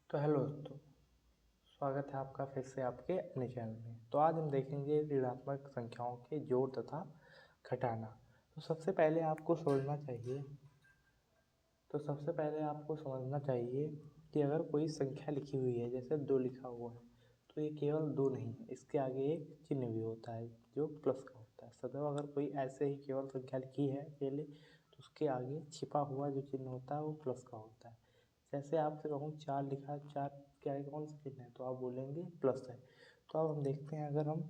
तो हेलो दोस्तों, स्वागत है आपका फिर से आपके अपने चैनल में। तो आज हम देखेंगे ऋणात्मक संख्याओं के जोड़ तथा घटाना। तो सबसे पहले आपको समझना चाहिए कि अगर कोई संख्या लिखी हुई है, जैसे 2 लिखा हुआ है, तो ये केवल 2 नहीं है, इसके आगे एक चिन्ह भी होता है जो प्लस का होता है। सदैव अगर कोई ऐसे ही केवल संख्या लिखी है अकेले, तो उसके आगे छिपा हुआ जो चिन्ह होता है वो प्लस का होता है। जैसे आपसे कहूँ 4 लिखा है, 4 के आगे कौन सा चिन्ह है, तो आप बोलेंगे प्लस है। तो अब हम देखते हैं, अगर हम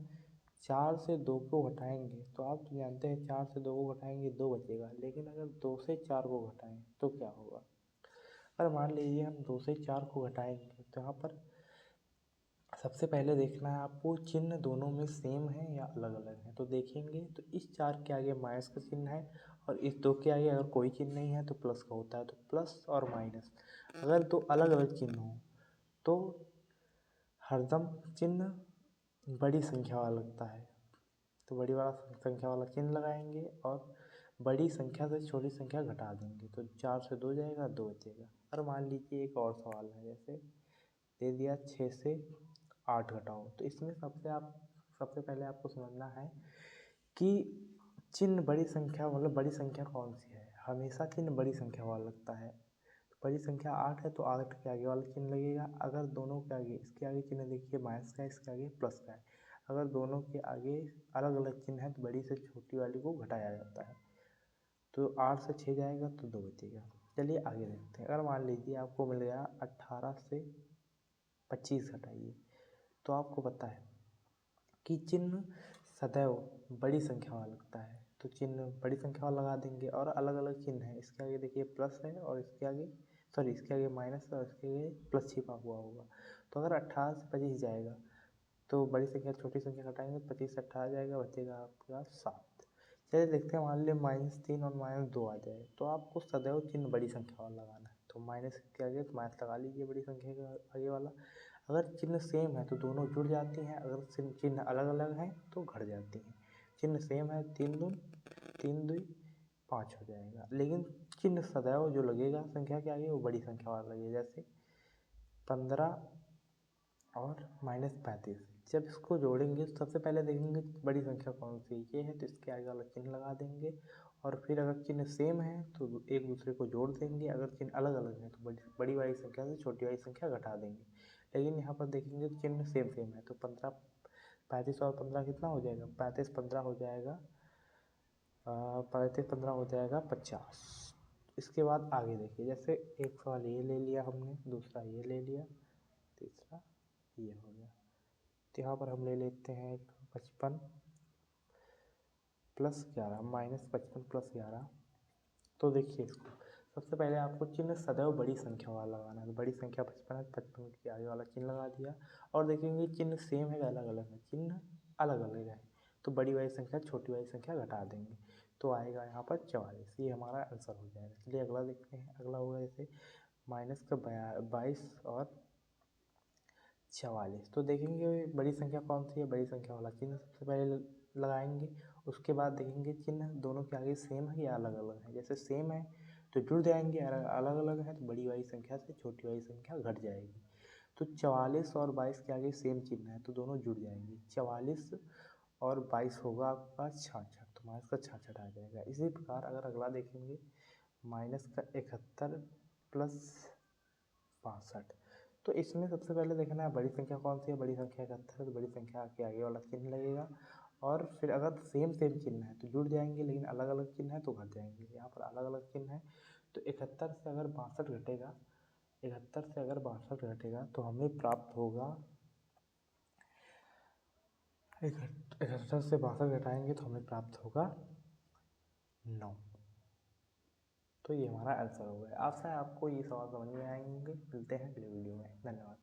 4 से 2 को घटाएंगे तो आप तो जानते हैं 4 से 2 को घटाएंगे 2 बचेगा, लेकिन अगर 2 से 4 को घटाएं तो क्या होगा। अगर मान लीजिए हम 2 से 4 को घटाएंगे तो यहाँ पर सबसे पहले देखना है आपको चिन्ह दोनों में सेम है या अलग अलग है। तो देखेंगे तो इस 4 के आगे माइनस का चिन्ह है और इस 2 के आगे अगर कोई चिन्ह नहीं है तो प्लस का होता है। तो प्लस और माइनस अगर 2 अलग अलग चिन्ह हो तो हरदम चिन्ह बड़ी संख्या वाला लगता है। तो बड़ी वाला संख्या वाला चिन्ह लगाएंगे और बड़ी संख्या से छोटी संख्या घटा देंगे। तो 4 से 2 जाएगा, 2 बचेगा। और मान लीजिए एक और सवाल है, जैसे दे दिया 6 से 8 घटाओ। तो इसमें सबसे पहले आपको समझना है कि चिन्ह बड़ी संख्या मतलब बड़ी संख्या कौन सी है। हमेशा चिन्ह बड़ी संख्या वाला लगता है। तो बड़ी संख्या 8 है तो 8 के आगे वाला चिन्ह लगेगा। अगर दोनों के आगे, इसके आगे चिन्ह देखिए माइनस का है, इसके आगे प्लस का है। अगर दोनों के आगे अलग अलग चिन्ह है तो बड़ी से छोटी वाली को घटाया जाता है। तो 8 से 6 जाएगा तो 2 बचेगा। चलिए आगे देखते हैं। अगर मान लीजिए आपको मिल गया 18 से 25 घटाइए, तो आपको पता है कि चिन्ह सदैव बड़ी संख्या वाला लगता है। तो चिन्ह बड़ी संख्या वाला लगा देंगे और अलग अलग चिन्ह है। इसके आगे देखिए प्लस है और इसके आगे माइनस है और इसके आगे प्लस छिपा हुआ होगा। तो अगर 18 से 25 जाएगा तो बड़ी संख्या छोटी संख्या घटाएंगे तो 25 से 18 जाएगा, बचेगा आपका 7। चलिए देखते हैं, मान लीजिए -3 और -2 आ जाए तो आपको सदैव चिन्ह बड़ी संख्या वाला लगाना है। तो माइनस के आगे तो माइनस लगा लीजिए बड़ी संख्या के आगे वाला। अगर चिन्ह सेम है तो दोनों जुड़ जाती हैं, अगर चिन्ह अलग अलग हैं तो घट जाती हैं। चिन्ह सेम है, 3 दूनी 5 हो जाएगा, लेकिन चिन्ह सदैव जो लगेगा संख्या के आगे वो बड़ी संख्या वाला लगेगा। जैसे 15 और -35, जब इसको जोड़ेंगे तो सबसे पहले देखेंगे बड़ी संख्या कौन सी ये है, तो इसके आगे वाला चिन्ह लगा देंगे और फिर अगर चिन्ह सेम है तो एक दूसरे को जोड़ देंगे। अगर चिन्ह अलग अलग है तो बड़ी वाली संख्या से छोटी वाली संख्या घटा देंगे। लेकिन यहाँ पर देखेंगे तो चिन्ह सेम है। तो 35 और 15 कितना हो जाएगा, 35 15 हो जाएगा, 35 15 हो जाएगा 50। इसके बाद आगे देखिए, जैसे एक सवाल ये ले लिया हमने, दूसरा ये ले लिया, तीसरा ये हो गया। तो यहाँ पर हम ले लेते हैं 55 प्लस 11 -55 प्लस 11। तो देखिए इसको सबसे पहले आपको चिन्ह सदैव बड़ी संख्या वाला लगाना है। तो बड़ी संख्या 55 है, 55 के आगे वाला चिन्ह लगा दिया और देखेंगे चिन्ह सेम है कि अलग अलग है। चिन्ह अलग अलग है तो बड़ी वाली संख्या छोटी वाली संख्या घटा देंगे तो आएगा यहाँ पर 44। ये हमारा आंसर हो जाएगा। चलिए अगला देखते हैं। अगला होगा जैसे -22 और 44। तो देखेंगे बड़ी संख्या कौन सी है, बड़ी संख्या वाला चिन्ह सबसे पहले लगाएंगे। उसके बाद देखेंगे चिन्ह दोनों के आगे सेम है या अलग अलग है। जैसे सेम है तो जुड़ जाएंगे, अलग अलग है तो बड़ी वाली संख्या से छोटी वाली संख्या घट जाएगी। तो 44 और 22 के आगे सेम चिन्ह है तो दोनों जुड़ जाएंगे। 44 और 22 होगा आपका 66, तो माइनस का 66 आ जाएगा। इसी प्रकार अगर अगला देखेंगे -71 प्लस 62। तो इसमें सबसे पहले देखना है बड़ी संख्या कौन सी है, बड़ी संख्या 71 है तो बड़ी संख्या के आगे वाला चिन्ह लगेगा और फिर अगर सेम चिन्ह है तो जुड़ जाएंगे, लेकिन अलग अलग चिन्ह है तो घट जाएंगे। यहाँ पर अलग अलग चिन्ह है तो 71 से अगर 62 घटेगा, 71 से अगर 62 घटेगा तो हमें प्राप्त होगा 71 से 62 घटाएंगे तो हमें प्राप्त होगा 9। तो ये हमारा आंसर हो गया। आशा है आपको ये सवाल समझ में आएंगे। मिलते हैं अगले वीडियो में। धन्यवाद।